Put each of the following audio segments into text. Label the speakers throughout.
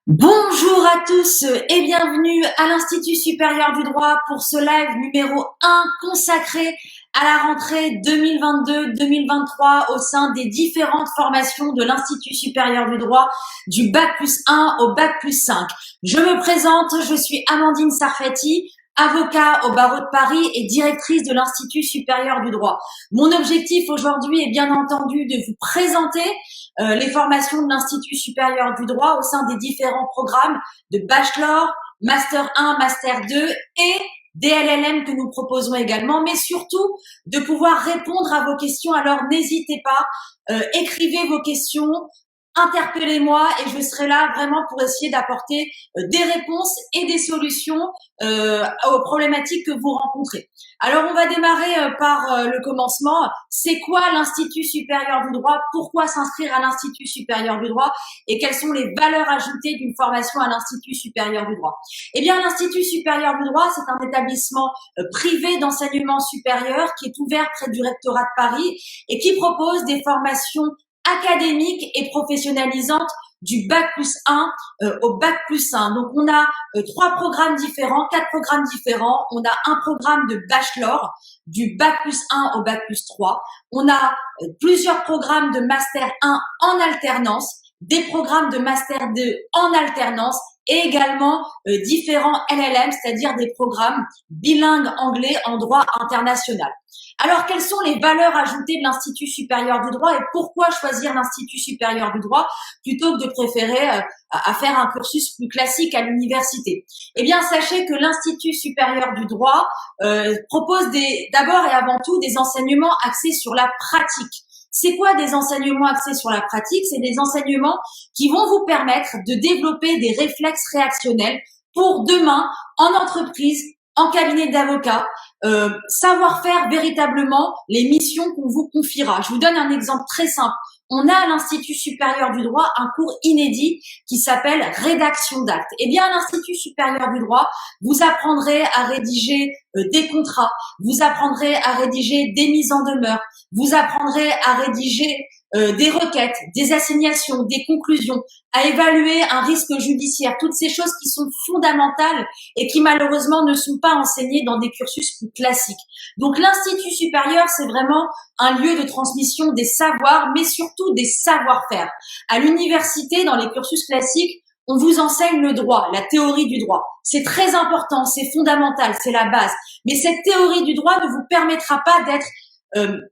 Speaker 1: Bonjour à tous et bienvenue à l'Institut supérieur du droit pour ce live numéro 1 consacré à la rentrée 2022-2023 au sein des différentes formations de l'Institut supérieur du droit du Bac+1 au Bac+5. Je me présente, je suis Amandine Sarfati, avocat au barreau de Paris et directrice de l'Institut supérieur du droit. Mon objectif aujourd'hui est bien entendu de vous présenter les formations de l'Institut supérieur du droit au sein des différents programmes de bachelor, master 1, master 2 et des LLM que nous proposons également, mais surtout de pouvoir répondre à vos questions. Alors n'hésitez pas, écrivez vos questions, interpellez-moi et je serai là vraiment pour essayer d'apporter des réponses et des solutions aux problématiques que vous rencontrez. Alors, on va démarrer par le commencement. C'est quoi l'Institut supérieur du droit? Pourquoi s'inscrire à l'Institut supérieur du droit? Et quelles sont les valeurs ajoutées d'une formation à l'Institut supérieur du droit? Eh bien, l'Institut supérieur du droit, c'est un établissement privé d'enseignement supérieur qui est ouvert près du rectorat de Paris et qui propose des formations académiques et professionnalisantes du Bac+1 au Bac+1. Donc, on a 3 programmes différents, 4 programmes différents. On a un programme de bachelor du Bac+1 au Bac+3. On a plusieurs programmes de Master 1 en alternance, des programmes de Master 2 en alternance et également différents LLM, c'est-à-dire des programmes bilingues anglais en droit international. Alors, quelles sont les valeurs ajoutées de l'Institut supérieur du droit et pourquoi choisir l'Institut supérieur du droit plutôt que de préférer à faire un cursus plus classique à l'université? Eh bien, sachez que l'Institut supérieur du droit propose d'abord et avant tout des enseignements axés sur la pratique. C'est quoi des enseignements axés sur la pratique? C'est des enseignements qui vont vous permettre de développer des réflexes réactionnels pour demain en entreprise, en cabinet d'avocat, savoir faire véritablement les missions qu'on vous confiera. Je vous donne un exemple très simple. On a à l'Institut supérieur du droit un cours inédit qui s'appelle rédaction d'actes. Eh bien, à l'Institut supérieur du droit, vous apprendrez à rédiger des contrats, vous apprendrez à rédiger des mises en demeure, vous apprendrez à rédiger des requêtes, des assignations, des conclusions, à évaluer un risque judiciaire, toutes ces choses qui sont fondamentales et qui malheureusement ne sont pas enseignées dans des cursus plus classiques. Donc l'Institut supérieur, c'est vraiment un lieu de transmission des savoirs, mais surtout des savoir-faire. À l'université, dans les cursus classiques, on vous enseigne le droit, la théorie du droit. C'est très important, c'est fondamental, c'est la base. Mais cette théorie du droit ne vous permettra pas d'être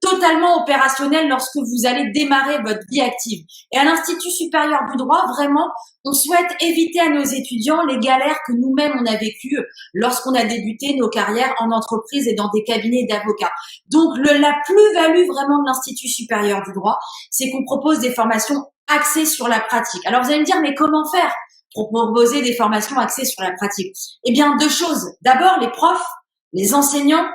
Speaker 1: totalement opérationnel lorsque vous allez démarrer votre vie active. Et à l'Institut supérieur du droit, vraiment, on souhaite éviter à nos étudiants les galères que nous-mêmes on a vécues lorsqu'on a débuté nos carrières en entreprise et dans des cabinets d'avocats. Donc, la plus-value vraiment de l'Institut supérieur du droit, c'est qu'on propose des formations axées sur la pratique. Alors, vous allez me dire, mais comment faire pour proposer des formations axées sur la pratique? Eh bien, 2 choses. D'abord, les profs, les enseignants,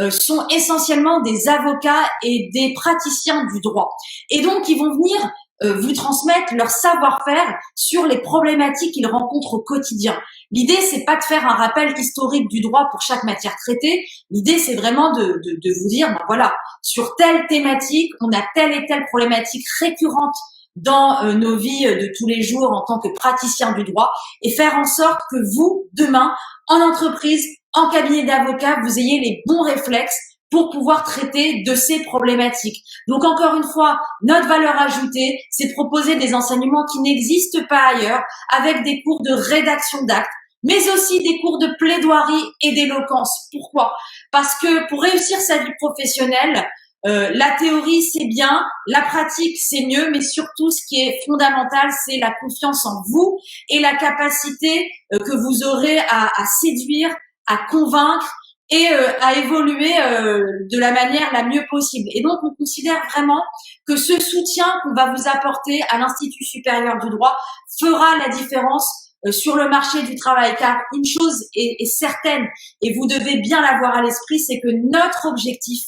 Speaker 1: sont essentiellement des avocats et des praticiens du droit. Et donc, ils vont venir vous transmettre leur savoir-faire sur les problématiques qu'ils rencontrent au quotidien. L'idée, c'est pas de faire un rappel historique du droit pour chaque matière traitée. L'idée, c'est vraiment de vous dire, ben voilà, sur telle thématique, on a telle et telle problématique récurrente dans nos vies de tous les jours en tant que praticien du droit et faire en sorte que vous, demain, en entreprise, en cabinet d'avocat, vous ayez les bons réflexes pour pouvoir traiter de ces problématiques. Donc, encore une fois, notre valeur ajoutée, c'est de proposer des enseignements qui n'existent pas ailleurs, avec des cours de rédaction d'actes, mais aussi des cours de plaidoirie et d'éloquence. Pourquoi? Parce que pour réussir sa vie professionnelle, la théorie, c'est bien, la pratique, c'est mieux, mais surtout, ce qui est fondamental, c'est la confiance en vous et la capacité que vous aurez à séduire, à convaincre et à évoluer de la manière la mieux possible. Et donc, on considère vraiment que ce soutien qu'on va vous apporter à l'Institut supérieur du droit fera la différence sur le marché du travail. Car une chose est certaine, et vous devez bien l'avoir à l'esprit, c'est que notre objectif,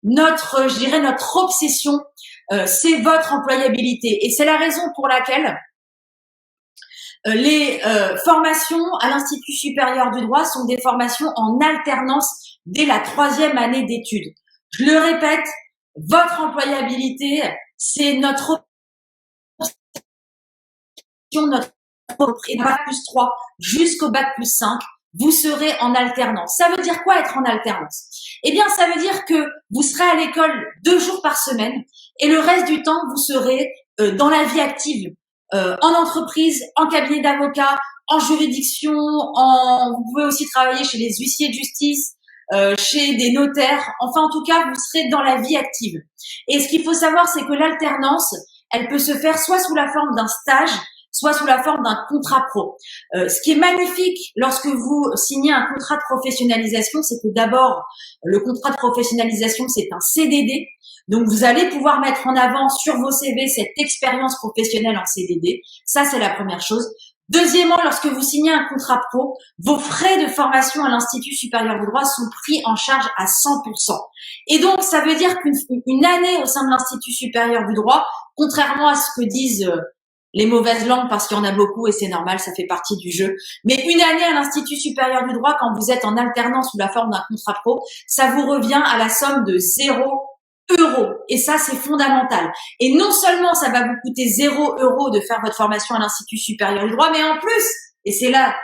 Speaker 1: je dirais notre obsession, c'est votre employabilité. Et c'est la raison pour laquelle les formations à l'Institut supérieur du droit sont des formations en alternance dès la 3e année d'études. Je le répète, votre employabilité, c'est notre notre bac plus 3 jusqu'au bac plus 5, vous serez en alternance. Ça veut dire quoi être en alternance? Eh bien, ça veut dire que vous serez à l'école 2 jours par semaine et le reste du temps, vous serez dans la vie active, en entreprise, en cabinet d'avocat, en juridiction, vous pouvez aussi travailler chez les huissiers de justice, chez des notaires. Enfin, en tout cas, vous serez dans la vie active. Et ce qu'il faut savoir, c'est que l'alternance, elle peut se faire soit sous la forme d'un stage, soit sous la forme d'un contrat pro. Ce qui est magnifique lorsque vous signez un contrat de professionnalisation, c'est que d'abord, le contrat de professionnalisation, c'est un CDD. Donc, vous allez pouvoir mettre en avant sur vos CV cette expérience professionnelle en CDD. Ça, c'est la première chose. Deuxièmement, lorsque vous signez un contrat pro, vos frais de formation à l'Institut supérieur du droit sont pris en charge à 100%. Et donc, ça veut dire qu'une année au sein de l'Institut supérieur du droit, contrairement à ce que disent les mauvaises langues, parce qu'il y en a beaucoup et c'est normal, ça fait partie du jeu. Mais une année à l'Institut supérieur du droit, quand vous êtes en alternance sous la forme d'un contrat pro, ça vous revient à la somme de 0 €. Et ça, c'est fondamental. Et non seulement ça va vous coûter 0 € de faire votre formation à l'Institut supérieur du droit, mais en plus, et c'est là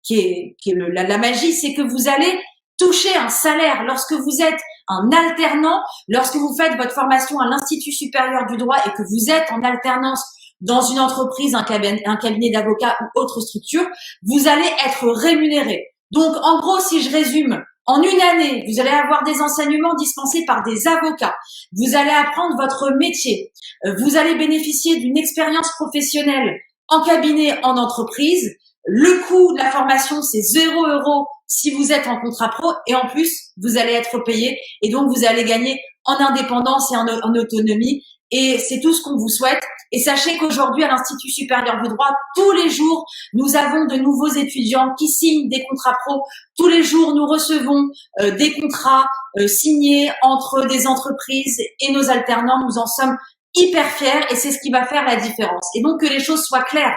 Speaker 1: la magie, c'est que vous allez toucher un salaire lorsque vous êtes un alternant, lorsque vous faites votre formation à l'Institut supérieur du droit et que vous êtes en alternance dans une entreprise, un cabinet d'avocats ou autre structure, vous allez être rémunéré. Donc, en gros, si je résume, en une année, vous allez avoir des enseignements dispensés par des avocats. Vous allez apprendre votre métier. Vous allez bénéficier d'une expérience professionnelle en cabinet, en entreprise. Le coût de la formation, c'est 0 € si vous êtes en contrat pro. Et en plus, vous allez être payé. Et donc, vous allez gagner en indépendance et en autonomie. Et c'est tout ce qu'on vous souhaite. Et sachez qu'aujourd'hui, à l'Institut supérieur du droit, tous les jours, nous avons de nouveaux étudiants qui signent des contrats pro. Tous les jours, nous recevons des contrats signés entre des entreprises et nos alternants. Nous en sommes hyper fiers et c'est ce qui va faire la différence. Et donc, que les choses soient claires.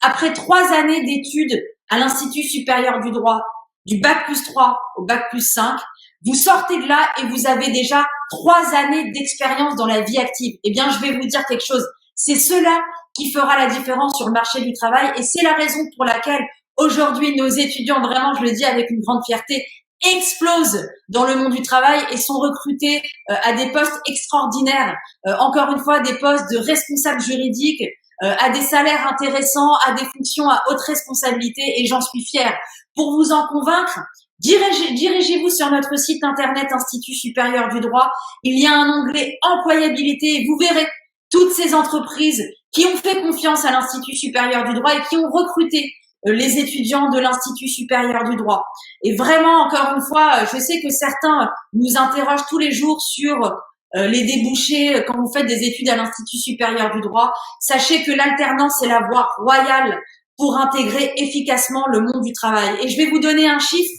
Speaker 1: Après 3 années d'études à l'Institut supérieur du droit, du bac plus 3 au bac plus 5, vous sortez de là et vous avez déjà 3 années d'expérience dans la vie active. Eh bien, je vais vous dire quelque chose. C'est cela qui fera la différence sur le marché du travail et c'est la raison pour laquelle aujourd'hui nos étudiants, vraiment, je le dis avec une grande fierté, explosent dans le monde du travail et sont recrutés à des postes extraordinaires. Encore une fois, des postes de responsables juridiques, à des salaires intéressants, à des fonctions à haute responsabilité et j'en suis fière. Pour vous en convaincre, dirigez-vous sur notre site internet Institut supérieur du droit. Il y a un onglet employabilité et vous verrez toutes ces entreprises qui ont fait confiance à l'Institut supérieur du droit et qui ont recruté les étudiants de l'Institut supérieur du droit. Et vraiment, encore une fois, je sais que certains nous interrogent tous les jours sur les débouchés quand vous faites des études à l'Institut supérieur du droit. Sachez que l'alternance est la voie royale pour intégrer efficacement le monde du travail. Et je vais vous donner un chiffre.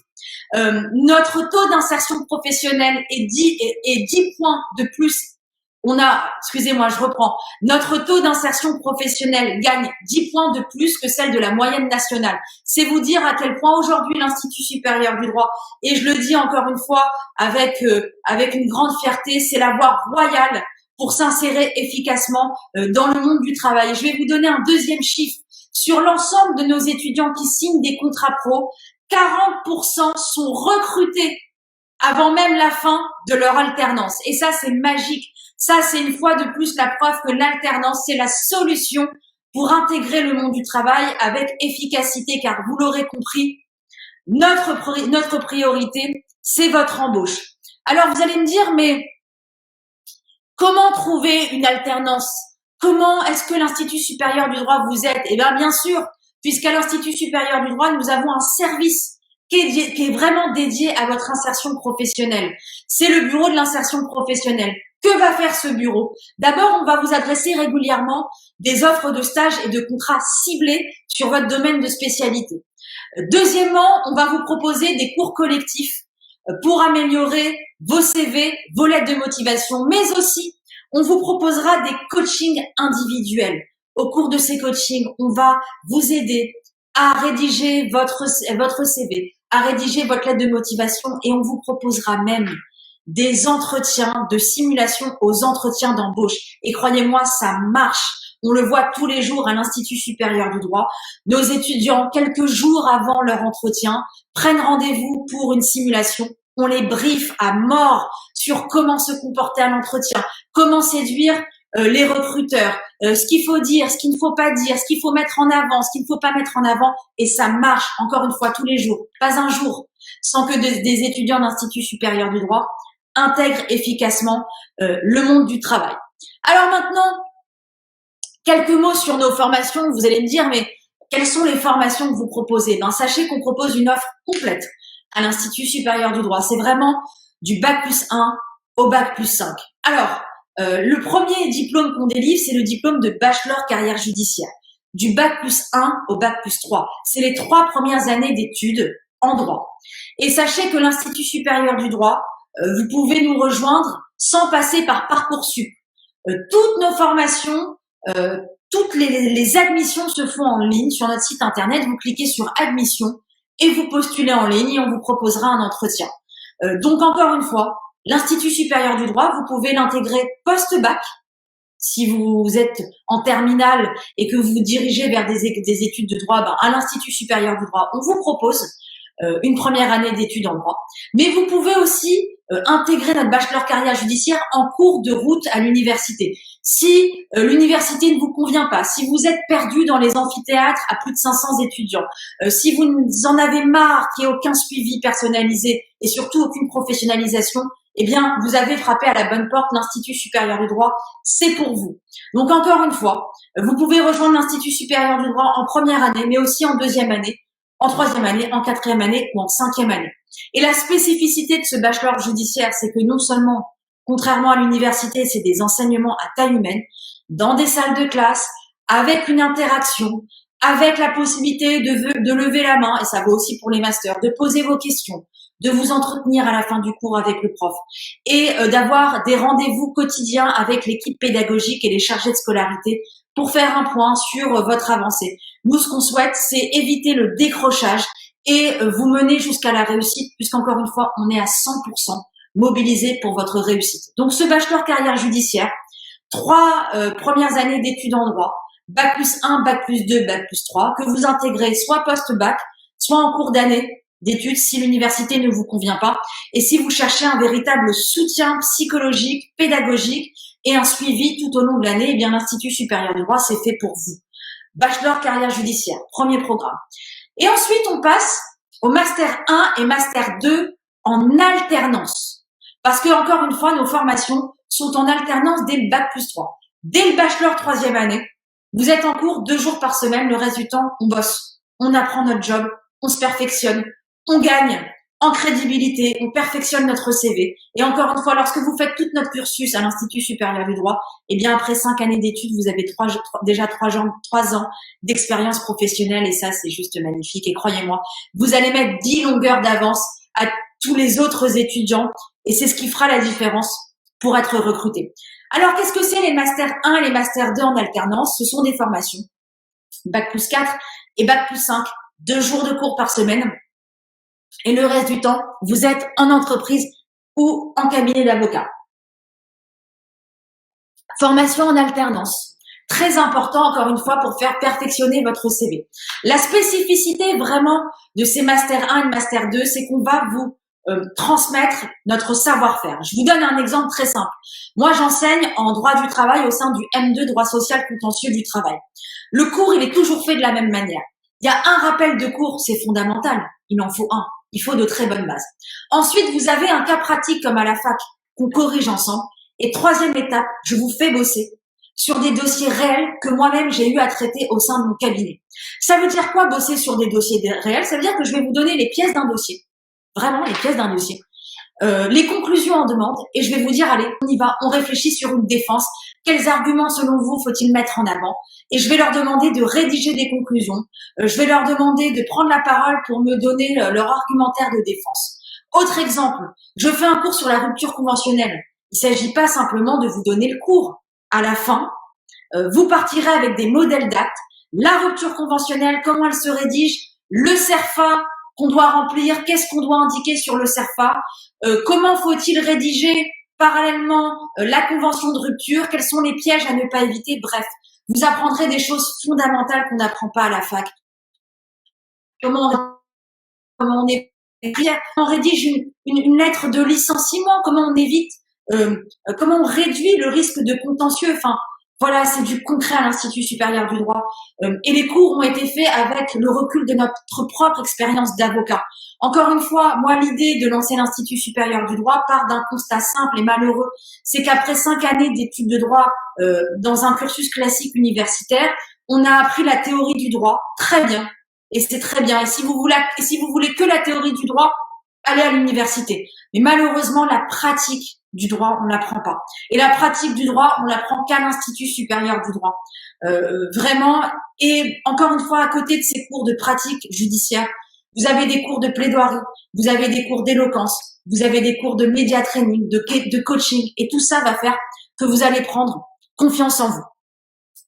Speaker 1: Notre taux d'insertion professionnelle est 10 points de plus. Excusez-moi, je reprends. Notre taux d'insertion professionnelle gagne 10 points de plus que celle de la moyenne nationale. C'est vous dire à quel point aujourd'hui l'Institut supérieur du droit, et je le dis encore une fois avec une grande fierté, c'est la voie royale pour s'insérer efficacement dans le monde du travail. Je vais vous donner un deuxième chiffre. Sur l'ensemble de nos étudiants qui signent des contrats pro, 40% sont recrutés avant même la fin de leur alternance. Et ça, c'est magique. Ça, c'est une fois de plus la preuve que l'alternance, c'est la solution pour intégrer le monde du travail avec efficacité, car vous l'aurez compris, notre priorité, c'est votre embauche. Alors, vous allez me dire, mais comment trouver une alternance? Comment est-ce que l'Institut supérieur du droit vous aide? Eh bien sûr, puisqu'à l'Institut supérieur du droit, nous avons un service qui est vraiment dédié à votre insertion professionnelle. C'est le bureau de l'insertion professionnelle. Que va faire ce bureau? D'abord, on va vous adresser régulièrement des offres de stage et de contrats ciblés sur votre domaine de spécialité. Deuxièmement, on va vous proposer des cours collectifs pour améliorer vos CV, vos lettres de motivation, mais aussi, on vous proposera des coachings individuels. Au cours de ces coachings, on va vous aider à rédiger votre CV, à rédiger votre lettre de motivation et on vous proposera même des entretiens de simulation aux entretiens d'embauche. Et croyez-moi, ça marche. On le voit tous les jours à l'Institut supérieur du droit. Nos étudiants, quelques jours avant leur entretien, prennent rendez-vous pour une simulation. On les briefe à mort sur comment se comporter à l'entretien, comment séduire les recruteurs, ce qu'il faut dire, ce qu'il ne faut pas dire, ce qu'il faut mettre en avant, ce qu'il ne faut pas mettre en avant. Et ça marche, encore une fois, tous les jours. Pas un jour sans que des étudiants d'Institut supérieur du droit intègrent efficacement le monde du travail. Alors maintenant, quelques mots sur nos formations. Vous allez me dire, mais quelles sont les formations que vous proposez? Sachez qu'on propose une offre complète à l'Institut supérieur du droit. C'est vraiment du bac+1 au bac+5. Alors, le premier diplôme qu'on délivre, c'est le diplôme de bachelor carrière judiciaire. Du bac+1 au bac+3. C'est les 3 premières années d'études en droit. Et sachez que l'Institut supérieur du droit, vous pouvez nous rejoindre sans passer par Parcoursup. Toutes nos formations, toutes les admissions se font en ligne sur notre site internet. Vous cliquez sur admission et vous postulez en ligne et on vous proposera un entretien. Donc encore une fois, l'Institut supérieur du droit, vous pouvez l'intégrer post-bac. Si vous êtes en terminale et que vous vous dirigez vers des études de droit, à l'Institut supérieur du droit, on vous propose une première année d'études en droit. Mais vous pouvez aussi intégrer notre bachelor carrière judiciaire en cours de route à l'université. Si l'université ne vous convient pas, si vous êtes perdu dans les amphithéâtres à plus de 500 étudiants, si vous en avez marre qu'il n'y ait aucun suivi personnalisé et surtout aucune professionnalisation, eh bien, vous avez frappé à la bonne porte. L'Institut supérieur du droit, c'est pour vous. Donc, encore une fois, vous pouvez rejoindre l'Institut supérieur du droit en première année, mais aussi en deuxième année, en troisième année, en quatrième année ou en cinquième année. Et la spécificité de ce bachelor judiciaire, c'est que non seulement, contrairement à l'université, c'est des enseignements à taille humaine, dans des salles de classe, avec une interaction, avec la possibilité de lever la main, et ça vaut aussi pour les masters, de poser vos questions, de vous entretenir à la fin du cours avec le prof et d'avoir des rendez-vous quotidiens avec l'équipe pédagogique et les chargés de scolarité pour faire un point sur votre avancée. Nous, ce qu'on souhaite, c'est éviter le décrochage et vous mener jusqu'à la réussite, puisqu'encore une fois, on est à 100% mobilisé pour votre réussite. Donc, ce bachelor carrière judiciaire, 3 premières années d'études en droit, bac+1, bac+2, bac+3, que vous intégrez soit post-bac, soit en cours d'année d'études si l'université ne vous convient pas et si vous cherchez un véritable soutien psychologique, pédagogique et un suivi tout au long de l'année, eh bien l'Institut supérieur du droit, c'est fait pour vous. Bachelor carrière judiciaire, premier programme. Et ensuite, on passe au Master 1 et Master 2 en alternance. Parce que, encore une fois, nos formations sont en alternance dès le bac+3. Dès le bachelor troisième année, vous êtes en cours 2 jours par semaine, le reste du temps, on bosse, on apprend notre job, on se perfectionne, on gagne en crédibilité, on perfectionne notre CV. Et encore une fois, lorsque vous faites tout notre cursus à l'Institut supérieur du droit, eh bien après 5 années d'études, vous avez déjà 3 ans d'expérience professionnelle et ça, c'est juste magnifique. Et croyez-moi, vous allez mettre 10 longueurs d'avance à tous les autres étudiants et c'est ce qui fera la différence pour être recruté. Alors, qu'est-ce que c'est les Master 1 et les Master 2 en alternance? Ce sont des formations Bac+4 et Bac+5, 2 jours de cours par semaine. Et le reste du temps, vous êtes en entreprise ou en cabinet d'avocat. Formation en alternance. Très important, encore une fois, pour faire perfectionner votre CV. La spécificité vraiment de ces Master 1 et Master 2, c'est qu'on va vous transmettre notre savoir-faire. Je vous donne un exemple très simple. Moi, j'enseigne en droit du travail au sein du M2, droit social contentieux du travail. Le cours, il est toujours fait de la même manière. Il y a un rappel de cours, c'est fondamental. Il en faut un. Il faut de très bonnes bases. Ensuite, vous avez un cas pratique comme à la fac qu'on corrige ensemble. Et troisième étape, je vous fais bosser sur des dossiers réels que moi-même j'ai eu à traiter au sein de mon cabinet. Ça veut dire quoi bosser sur des dossiers réels? Ça veut dire que je vais vous donner les pièces d'un dossier. Vraiment les pièces d'un dossier. Les conclusions en demande et je vais vous dire, allez, on y va, on réfléchit sur une défense. Quels arguments, selon vous, faut-il mettre en avant? Et je vais leur demander de rédiger des conclusions. Je vais leur demander de prendre la parole pour me donner leur argumentaire de défense. Autre exemple, je fais un cours sur la rupture conventionnelle. Il ne s'agit pas simplement de vous donner le cours. À la fin, vous partirez avec des modèles d'actes, la rupture conventionnelle, comment elle se rédige, le CERFA qu'on doit remplir, qu'est-ce qu'on doit indiquer sur le CERFA, comment faut-il rédiger parallèlement la convention de rupture, quels sont les pièges à ne pas éviter, bref. Vous apprendrez des choses fondamentales qu'on n'apprend pas à la fac. Comment on est, on rédige une lettre de licenciement, comment on évite, comment on réduit le risque de contentieux. Enfin, voilà, c'est du concret à l'Institut supérieur du droit. Et les cours ont été faits avec le recul de notre propre expérience d'avocat. Encore une fois, moi, l'idée de lancer l'Institut supérieur du droit part d'un constat simple et malheureux. C'est qu'après 5 années d'études de droit dans un cursus classique universitaire, on a appris la théorie du droit, très bien, et c'est très bien. Et si vous voulez que la théorie du droit, allez à l'université. Mais malheureusement, la pratique du droit, on l'apprend pas. Et la pratique du droit, on l'apprend qu'à l'Institut supérieur du droit. Vraiment. Et encore une fois, à côté de ces cours de pratique judiciaire, vous avez des cours de plaidoirie, vous avez des cours d'éloquence, vous avez des cours de média training, de coaching. Et tout ça va faire que vous allez prendre confiance en vous.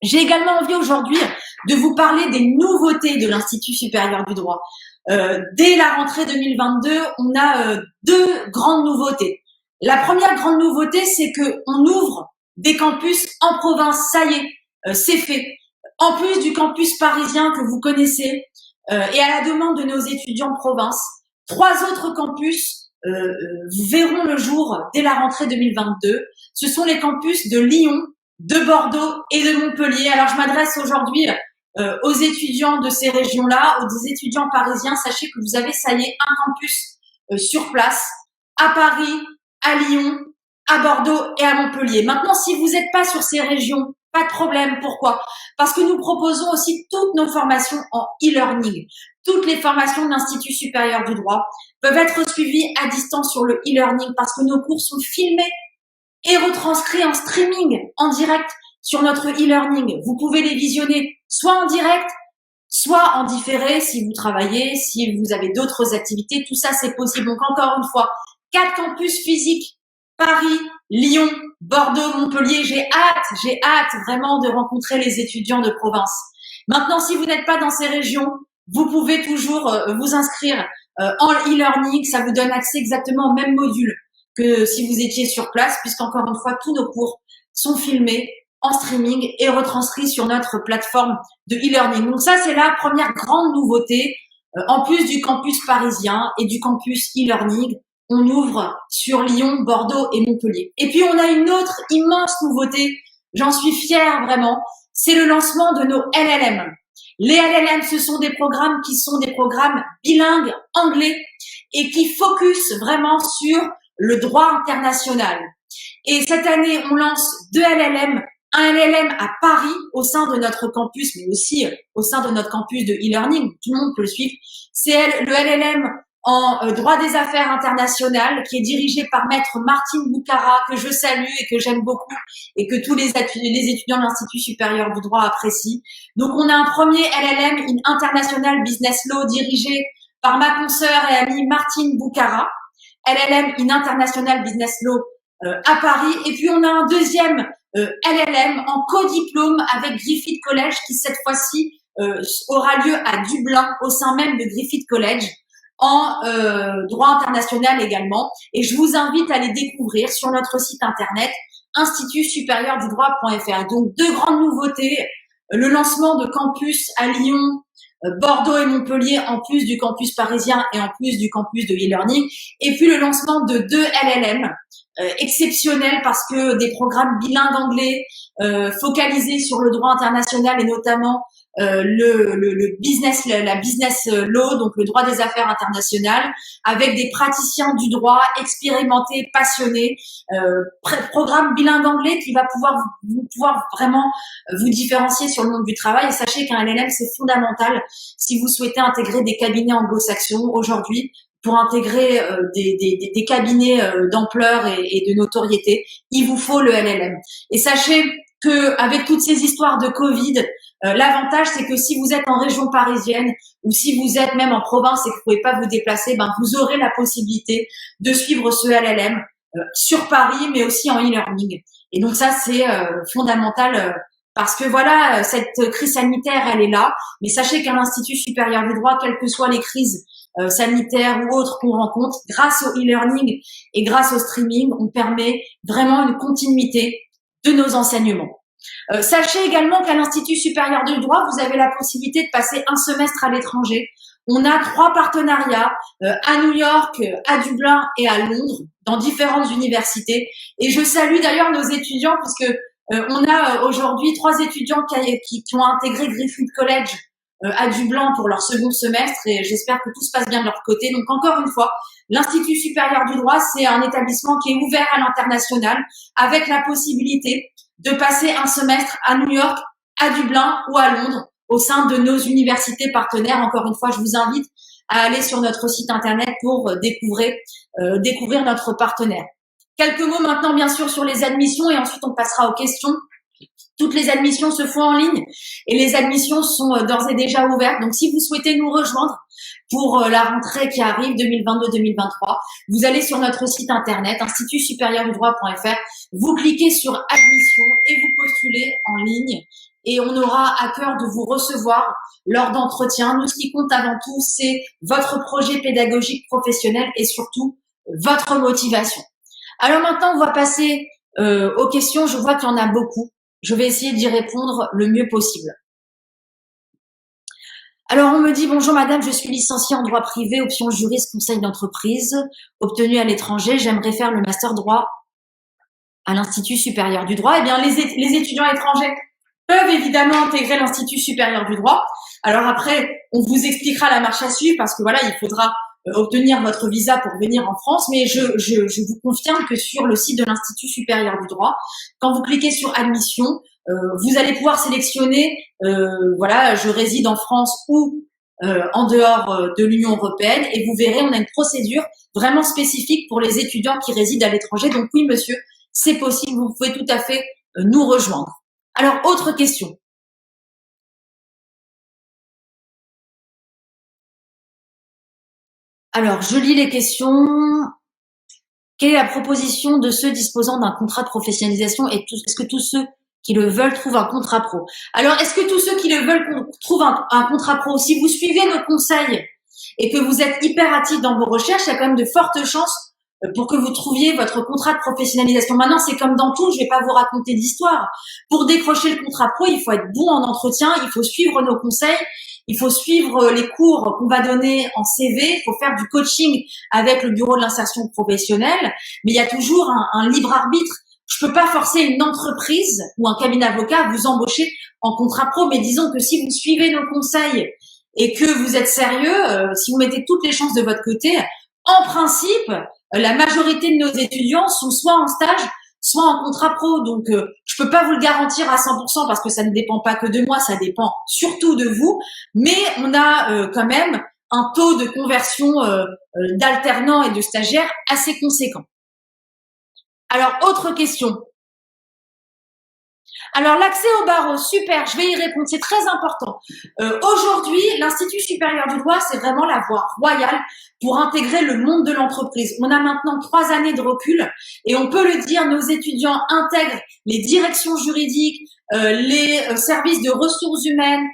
Speaker 1: J'ai également envie aujourd'hui de vous parler des nouveautés de l'Institut supérieur du droit. Dès la rentrée 2022, on a 2 grandes nouveautés. La première grande nouveauté, c'est que on ouvre des campus en province. Ça y est, c'est fait. En plus du campus parisien que vous connaissez, et à la demande de nos étudiants de province, 3 autres campus verront le jour dès la rentrée 2022. Ce sont les campus de Lyon, de Bordeaux et de Montpellier. Alors, je m'adresse aujourd'hui aux étudiants de ces régions-là, aux étudiants parisiens. Sachez que vous avez, ça y est, un campus sur place à Paris, à Lyon, à Bordeaux et à Montpellier. Maintenant, si vous n'êtes pas sur ces régions, pas de problème. Pourquoi? Parce que nous proposons aussi toutes nos formations en e-learning. Toutes les formations de l'Institut supérieur du droit peuvent être suivies à distance sur le e-learning parce que nos cours sont filmés et retranscrits en streaming, en direct sur notre e-learning. Vous pouvez les visionner soit en direct, soit en différé si vous travaillez, si vous avez d'autres activités. Tout ça, c'est possible. Donc, encore une fois, 4 campus physiques, Paris, Lyon, Bordeaux, Montpellier. J'ai hâte vraiment de rencontrer les étudiants de province. Maintenant, si vous n'êtes pas dans ces régions, vous pouvez toujours vous inscrire en e-learning. Ça vous donne accès exactement au même module que si vous étiez sur place, puisqu'encore une fois, tous nos cours sont filmés en streaming et retranscrits sur notre plateforme de e-learning. Donc ça, c'est la première grande nouveauté. En plus du campus parisien et du campus e-learning, on ouvre sur Lyon, Bordeaux et Montpellier. Et puis, on a une autre immense nouveauté, j'en suis fière vraiment, c'est le lancement de nos LLM. Les LLM, ce sont des programmes qui sont des programmes bilingues anglais et qui focus vraiment sur le droit international. Et cette année, on lance 2 LLM, un LLM à Paris au sein de notre campus, mais aussi au sein de notre campus de e-learning, tout le monde peut le suivre. C'est le LLM en droit des affaires internationales qui est dirigé par maître Martine Boucara, que je salue et que j'aime beaucoup et que tous les étudiants de l'Institut supérieur du droit apprécient. Donc, on a un premier LLM in International Business Law dirigé par ma consoeur et amie Martine Boucara. LLM in International Business Law à Paris. Et puis, on a un deuxième LLM en co-diplôme avec Griffith College qui, cette fois-ci, aura lieu à Dublin, au sein même de Griffith College, en droit international également. Et je vous invite à les découvrir sur notre site internet institutsupérieurdudroit.fr. Donc, 2 grandes nouveautés. Le lancement de campus à Lyon, Bordeaux et Montpellier, en plus du campus parisien et en plus du campus de e-learning. Et puis, le lancement de 2 LLM exceptionnels parce que des programmes bilingues anglais focalisés sur le droit international et notamment le business, la business law, donc le droit des affaires internationales, avec des praticiens du droit expérimentés, passionnés, programme bilingue anglais qui va pouvoir vraiment vous différencier sur le monde du travail. Et sachez qu'un LLM, c'est fondamental si vous souhaitez intégrer des cabinets anglo-saxons aujourd'hui. Pour intégrer des cabinets d'ampleur et de notoriété, il vous faut le LLM. Et sachez que avec toutes ces histoires de Covid, l'avantage c'est que si vous êtes en région parisienne ou si vous êtes même en province et que vous pouvez pas vous déplacer, ben vous aurez la possibilité de suivre ce LLM sur Paris, mais aussi en e-learning. Et donc ça c'est fondamental. Parce que voilà, cette crise sanitaire, elle est là. Mais sachez qu'à l'Institut supérieur du droit, quelles que soient les crises sanitaires ou autres qu'on rencontre, grâce au e-learning et grâce au streaming, on permet vraiment une continuité de nos enseignements. Sachez également qu'à l'Institut supérieur du droit, vous avez la possibilité de passer un semestre à l'étranger. On a 3 partenariats à New York, à Dublin et à Londres, dans différentes universités. Et je salue d'ailleurs nos étudiants, puisque on a aujourd'hui 3 étudiants qui ont intégré Griffith College à Dublin pour leur second semestre, et j'espère que tout se passe bien de leur côté. Donc encore une fois, l'Institut supérieur du droit, c'est un établissement qui est ouvert à l'international, avec la possibilité de passer un semestre à New York, à Dublin ou à Londres au sein de nos universités partenaires. Encore une fois, je vous invite à aller sur notre site internet pour découvrir notre partenaire. Quelques mots maintenant, bien sûr, sur les admissions et ensuite on passera aux questions. Toutes les admissions se font en ligne et les admissions sont d'ores et déjà ouvertes. Donc, si vous souhaitez nous rejoindre pour la rentrée qui arrive 2022-2023, vous allez sur notre site internet institutsupérieursdudroit.fr, vous cliquez sur admission et vous postulez en ligne et on aura à cœur de vous recevoir lors d'entretiens. Nous, ce qui compte avant tout, c'est votre projet pédagogique professionnel et surtout votre motivation. Alors maintenant, on va passer aux questions. Je vois qu'il y en a beaucoup. Je vais essayer d'y répondre le mieux possible. Alors, on me dit « Bonjour madame, je suis licenciée en droit privé, option juriste, conseil d'entreprise, obtenu à l'étranger. J'aimerais faire le master droit à l'Institut supérieur du droit. » Eh bien, les étudiants étrangers peuvent évidemment intégrer l'Institut supérieur du droit. Alors après, on vous expliquera la marche à suivre parce que voilà, il faudra obtenir votre visa pour venir en France, mais je vous confirme que sur le site de l'Institut supérieur du droit, quand vous cliquez sur admission, vous allez pouvoir sélectionner, voilà, je réside en France ou en dehors de l'Union européenne, et vous verrez, on a une procédure vraiment spécifique pour les étudiants qui résident à l'étranger. Donc oui, monsieur, c'est possible, vous pouvez tout à fait nous rejoindre. Alors, autre question. Alors, je lis les questions. Quelle est la proposition de ceux disposant d'un contrat de professionnalisation et est-ce que tous ceux qui le veulent trouvent un contrat pro? Alors, est-ce que tous ceux qui le veulent trouvent un contrat pro? Si vous suivez nos conseils et que vous êtes hyper actifs dans vos recherches, il y a quand même de fortes chances pour que vous trouviez votre contrat de professionnalisation. Maintenant, c'est comme dans tout, je vais pas vous raconter d'histoire. Pour décrocher le contrat pro, il faut être bon en entretien, il faut suivre nos conseils, il faut suivre les cours qu'on va donner en CV, il faut faire du coaching avec le bureau de l'insertion professionnelle, mais il y a toujours un libre arbitre. Je peux pas forcer une entreprise ou un cabinet d'avocat à vous embaucher en contrat pro, mais disons que si vous suivez nos conseils et que vous êtes sérieux, si vous mettez toutes les chances de votre côté, en principe, la majorité de nos étudiants sont soit en stage, soit en contrat pro. Donc, je peux pas vous le garantir à 100% parce que ça ne dépend pas que de moi, ça dépend surtout de vous. Mais on a quand même un taux de conversion d'alternants et de stagiaires assez conséquent. Alors, autre question. Alors, l'accès au barreau, super, je vais y répondre, c'est très important. Aujourd'hui, l'Institut supérieur du droit, c'est vraiment la voie royale pour intégrer le monde de l'entreprise. On a maintenant 3 années de recul et on peut le dire, nos étudiants intègrent les directions juridiques, les services de ressources humaines,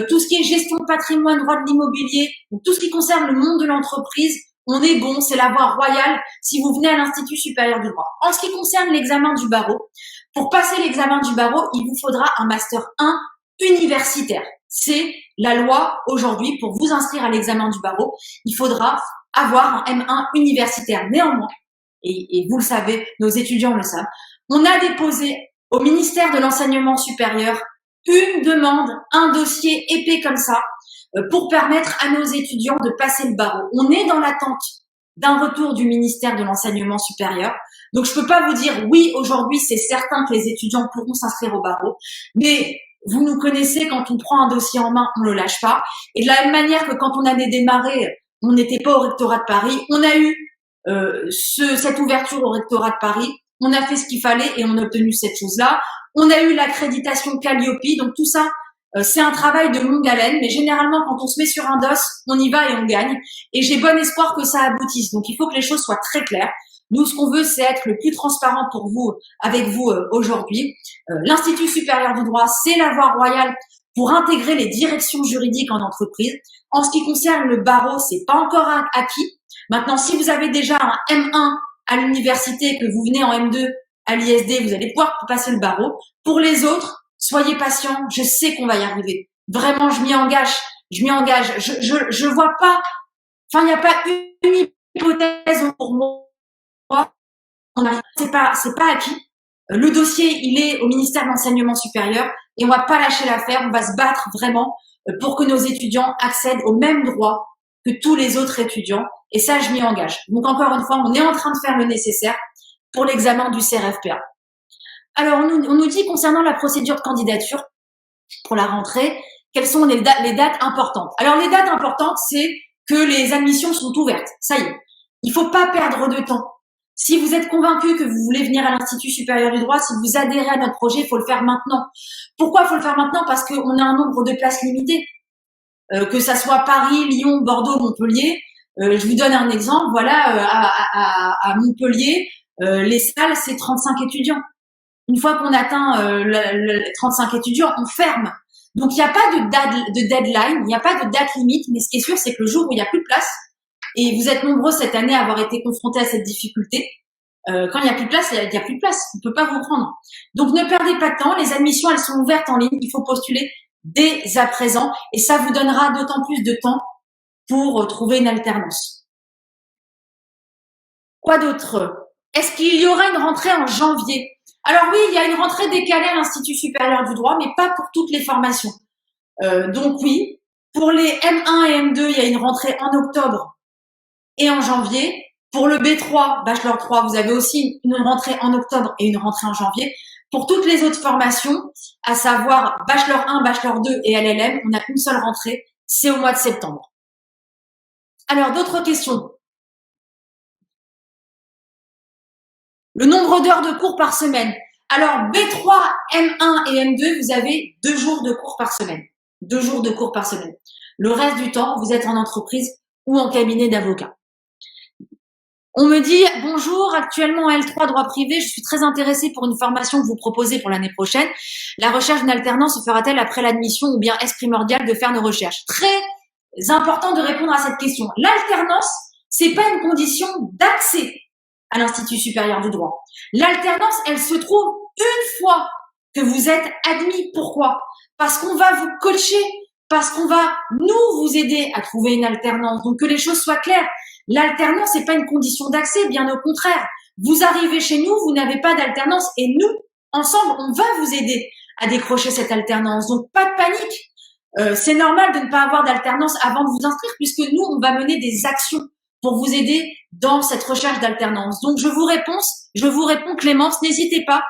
Speaker 1: tout ce qui est gestion de patrimoine, droit de l'immobilier, tout ce qui concerne le monde de l'entreprise. On est bon, c'est la voie royale si vous venez à l'Institut supérieur du droit. En ce qui concerne l'examen du barreau, pour passer l'examen du barreau, il vous faudra un Master 1 universitaire. C'est la loi aujourd'hui. Pour vous inscrire à l'examen du barreau, il faudra avoir un M1 universitaire. Néanmoins, et vous le savez, nos étudiants le savent, on a déposé au ministère de l'Enseignement supérieur une demande, un dossier épais comme ça, pour permettre à nos étudiants de passer le barreau. On est dans l'attente d'un retour du ministère de l'Enseignement supérieur. Donc, je peux pas vous dire oui, aujourd'hui, c'est certain que les étudiants pourront s'inscrire au barreau, mais vous nous connaissez, quand on prend un dossier en main, on le lâche pas. Et de la même manière que quand on a démarré, on n'était pas au rectorat de Paris, on a eu cette ouverture au rectorat de Paris, on a fait ce qu'il fallait et on a obtenu cette chose-là. On a eu l'accréditation Calliope, donc tout ça, c'est un travail de longue haleine, mais généralement, quand on se met sur un dos, on y va et on gagne. Et j'ai bon espoir que ça aboutisse. Donc, il faut que les choses soient très claires. Nous, ce qu'on veut, c'est être le plus transparent pour vous, avec vous aujourd'hui. L'Institut supérieur du droit, c'est la voie royale pour intégrer les directions juridiques en entreprise. En ce qui concerne le barreau, c'est pas encore acquis. Maintenant, si vous avez déjà un M1 à l'université et que vous venez en M2 à l'ISD, vous allez pouvoir passer le barreau. Pour les autres, soyez patients, je sais qu'on va y arriver. Vraiment, je m'y engage, je vois pas, enfin, il n'y a pas une hypothèse pour moi. C'est pas acquis. Le dossier, il est au ministère de l'Enseignement supérieur et on va pas lâcher l'affaire. On va se battre vraiment pour que nos étudiants accèdent aux mêmes droits que tous les autres étudiants. Et ça, je m'y engage. Donc, encore une fois, on est en train de faire le nécessaire pour l'examen du CRFPA. Alors, on nous dit concernant la procédure de candidature pour la rentrée, quelles sont les dates importantes. Alors, les dates importantes, c'est que les admissions sont ouvertes. Ça y est. Il faut pas perdre de temps. Si vous êtes convaincu que vous voulez venir à l'Institut supérieur du droit, si vous adhérez à notre projet, il faut le faire maintenant. Pourquoi il faut le faire maintenant? Parce qu'on a un nombre de places limité. Que ça soit Paris, Lyon, Bordeaux, Montpellier. Je vous donne un exemple. Voilà, à Montpellier, les salles, c'est 35 étudiants. Une fois qu'on atteint 35 étudiants, on ferme. Donc, il n'y a pas de deadline, il n'y a pas de date limite, mais ce qui est sûr, c'est que le jour où il n'y a plus de place, et vous êtes nombreux cette année à avoir été confrontés à cette difficulté, quand il n'y a plus de place, il n'y a plus de place, on ne peut pas vous prendre. Donc, ne perdez pas de temps, les admissions, elles sont ouvertes en ligne, il faut postuler dès à présent, et ça vous donnera d'autant plus de temps pour trouver une alternance. Quoi d'autre? Est-ce qu'il y aura une rentrée en janvier? Alors oui, il y a une rentrée décalée à l'Institut supérieur du droit, mais pas pour toutes les formations. Donc oui, pour les M1 et M2, il y a une rentrée en octobre et en janvier. Pour le B3, Bachelor 3, vous avez aussi une rentrée en octobre et une rentrée en janvier. Pour toutes les autres formations, à savoir Bachelor 1, Bachelor 2 et LLM, on a une seule rentrée, c'est au mois de septembre. Alors, d'autres questions? Le nombre d'heures de cours par semaine. Alors, B3, M1 et M2, vous avez 2 jours de cours par semaine. 2 jours de cours par semaine. Le reste du temps, vous êtes en entreprise ou en cabinet d'avocat. On me dit, bonjour, actuellement en L3 droit privé, je suis très intéressée pour une formation que vous proposez pour l'année prochaine. La recherche d'une alternance se fera-t-elle après l'admission ou bien est-ce primordial de faire nos recherches? Très important de répondre à cette question. L'alternance, c'est pas une condition d'accès à l'Institut supérieur du droit. L'alternance, elle se trouve une fois que vous êtes admis. Pourquoi? Parce qu'on va vous coacher, parce qu'on va nous vous aider à trouver une alternance. Donc que les choses soient claires. L'alternance, c'est pas une condition d'accès, bien au contraire. Vous arrivez chez nous, vous n'avez pas d'alternance et nous, ensemble, on va vous aider à décrocher cette alternance. Donc pas de panique. C'est normal de ne pas avoir d'alternance avant de vous inscrire puisque nous, on va mener des actions pour vous aider dans cette recherche d'alternance. Donc, je vous réponds Clémence, n'hésitez pas,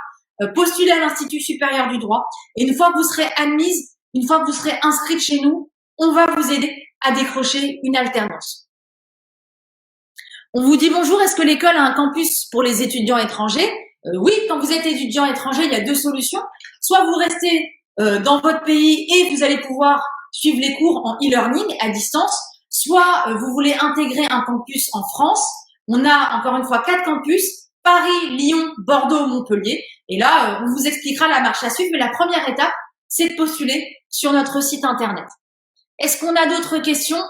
Speaker 1: postulez à l'Institut supérieur du droit et une fois que vous serez admise, une fois que vous serez inscrite chez nous, on va vous aider à décrocher une alternance. On vous dit bonjour, est-ce que l'école a un campus pour les étudiants étrangers? Oui, quand vous êtes étudiant étranger, il y a 2 solutions. Soit vous restez dans votre pays et vous allez pouvoir suivre les cours en e-learning à distance, soit vous voulez intégrer un campus en France. On a encore une fois 4 campus, Paris, Lyon, Bordeaux, Montpellier. Et là, on vous expliquera la marche à suivre. Mais la première étape, c'est de postuler sur notre site internet. Est-ce qu'on a d'autres questions?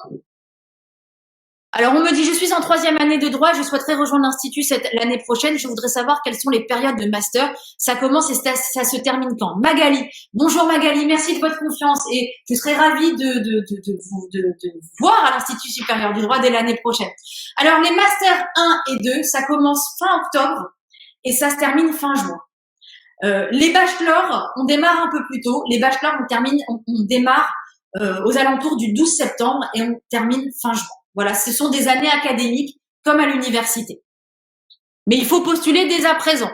Speaker 1: Alors, on me dit, je suis en 3e année de droit, je souhaiterais rejoindre l'Institut l'année prochaine. Je voudrais savoir quelles sont les périodes de master. Ça commence et ça se termine quand? Magali. Bonjour Magali, merci de votre confiance et je serai ravie de vous voir à l'Institut supérieur du droit dès l'année prochaine. Alors, les masters 1 et 2, ça commence fin octobre et ça se termine fin juin. Les bachelors, on démarre un peu plus tôt. Les bachelors, on démarre aux alentours du 12 septembre et on termine fin juin. Voilà, ce sont des années académiques comme à l'université. Mais il faut postuler dès à présent.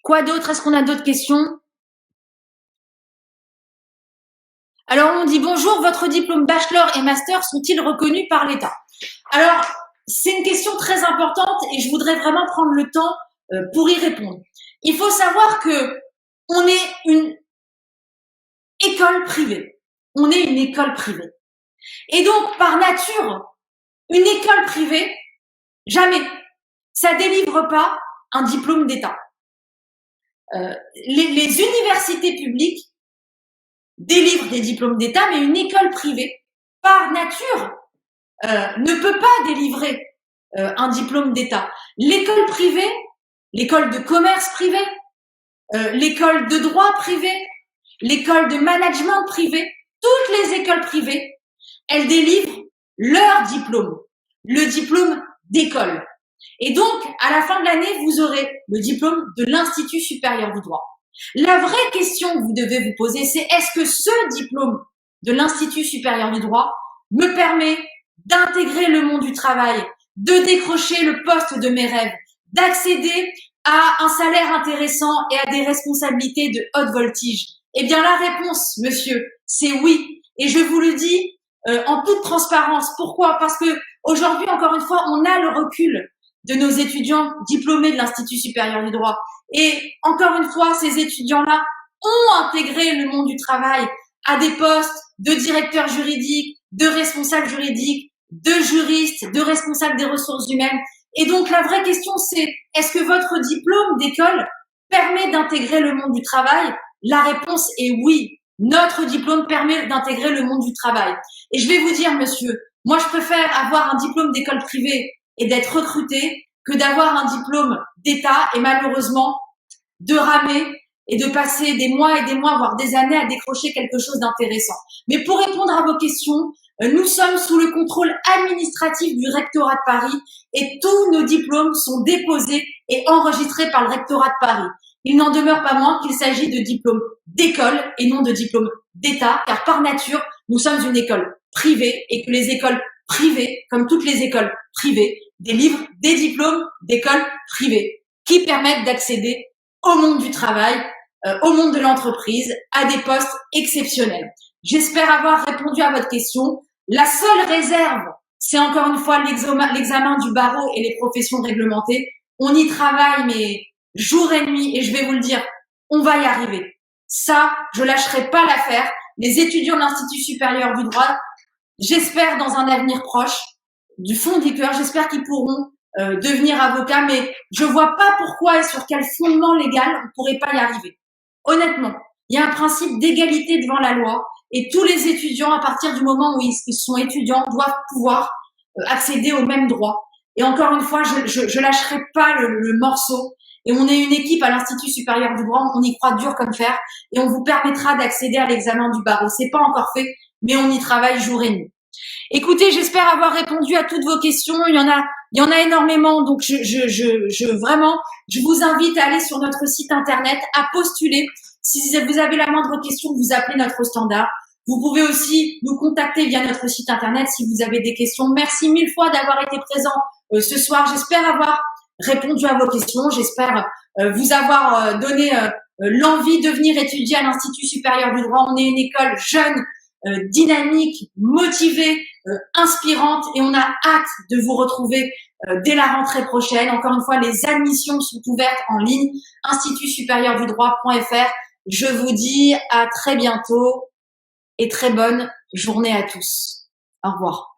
Speaker 1: Quoi d'autre? Est-ce qu'on a d'autres questions? Alors, on dit bonjour, votre diplôme bachelor et master sont-ils reconnus par l'État? Alors, c'est une question très importante et je voudrais vraiment prendre le temps pour y répondre. Il faut savoir que on est une école privée. On est une école privée. Et donc, par nature, une école privée, jamais, ça délivre pas un diplôme d'État. Les universités publiques délivrent des diplômes d'État, mais une école privée, par nature, ne peut pas délivrer un diplôme d'État. L'école privée, l'école de commerce privée, l'école de droit privée, l'école de management privé, toutes les écoles privées, elles délivrent leur diplôme, le diplôme d'école. Et donc, à la fin de l'année, vous aurez le diplôme de l'Institut supérieur du droit. La vraie question que vous devez vous poser, c'est est-ce que ce diplôme de l'Institut supérieur du droit me permet d'intégrer le monde du travail, de décrocher le poste de mes rêves, d'accéder à un salaire intéressant et à des responsabilités de haute voltige? Eh bien, la réponse, monsieur, c'est oui. Et je vous le dis en toute transparence. Pourquoi? Parce que aujourd'hui, encore une fois, on a le recul de nos étudiants diplômés de l'Institut supérieur du droit. Et encore une fois, ces étudiants-là ont intégré le monde du travail à des postes de directeur juridique, de responsable juridique, de juriste, de responsable des ressources humaines. Et donc, la vraie question, c'est est-ce que votre diplôme d'école permet d'intégrer le monde du travail? La réponse est oui. Notre diplôme permet d'intégrer le monde du travail. Et je vais vous dire, monsieur, moi, je préfère avoir un diplôme d'école privée et d'être recruté que d'avoir un diplôme d'État et malheureusement de ramer et de passer des mois et des mois, voire des années à décrocher quelque chose d'intéressant. Mais pour répondre à vos questions, nous sommes sous le contrôle administratif du rectorat de Paris et tous nos diplômes sont déposés et enregistrés par le rectorat de Paris. Il n'en demeure pas moins qu'il s'agit de diplômes d'école et non de diplômes d'État, car par nature, nous sommes une école privée et que les écoles privées, comme toutes les écoles privées, délivrent des diplômes d'écoles privées qui permettent d'accéder au monde du travail, au monde de l'entreprise, à des postes exceptionnels. J'espère avoir répondu à votre question. La seule réserve, c'est encore une fois l'examen du barreau et les professions réglementées. On y travaille, mais jour et nuit, et je vais vous le dire, on va y arriver. Ça, je lâcherai pas l'affaire. Les étudiants de l'Institut supérieur du droit, j'espère dans un avenir proche, du fond du cœur, j'espère qu'ils pourront devenir avocats, mais je vois pas pourquoi et sur quel fondement légal on pourrait pas y arriver. Honnêtement, il y a un principe d'égalité devant la loi et tous les étudiants, à partir du moment où ils sont étudiants, doivent pouvoir accéder aux mêmes droits. Et encore une fois, je lâcherai pas le morceau. Et on est une équipe à l'Institut supérieur du droit, on y croit dur comme fer et on vous permettra d'accéder à l'examen du barreau. C'est pas encore fait, mais on y travaille jour et nuit. Écoutez, j'espère avoir répondu à toutes vos questions. Il y en a énormément, donc vraiment, je vous invite à aller sur notre site internet, à postuler. Si vous avez la moindre question, vous appelez notre standard. Vous pouvez aussi nous contacter via notre site internet si vous avez des questions. Merci mille fois d'avoir été présent ce soir. J'espère avoir répondu à vos questions. J'espère vous avoir donné l'envie de venir étudier à l'Institut supérieur du droit. On est une école jeune, dynamique, motivée, inspirante et on a hâte de vous retrouver dès la rentrée prochaine. Encore une fois, les admissions sont ouvertes en ligne, institutsupérieursdudroit.fr. Je vous dis à très bientôt et très bonne journée à tous. Au revoir.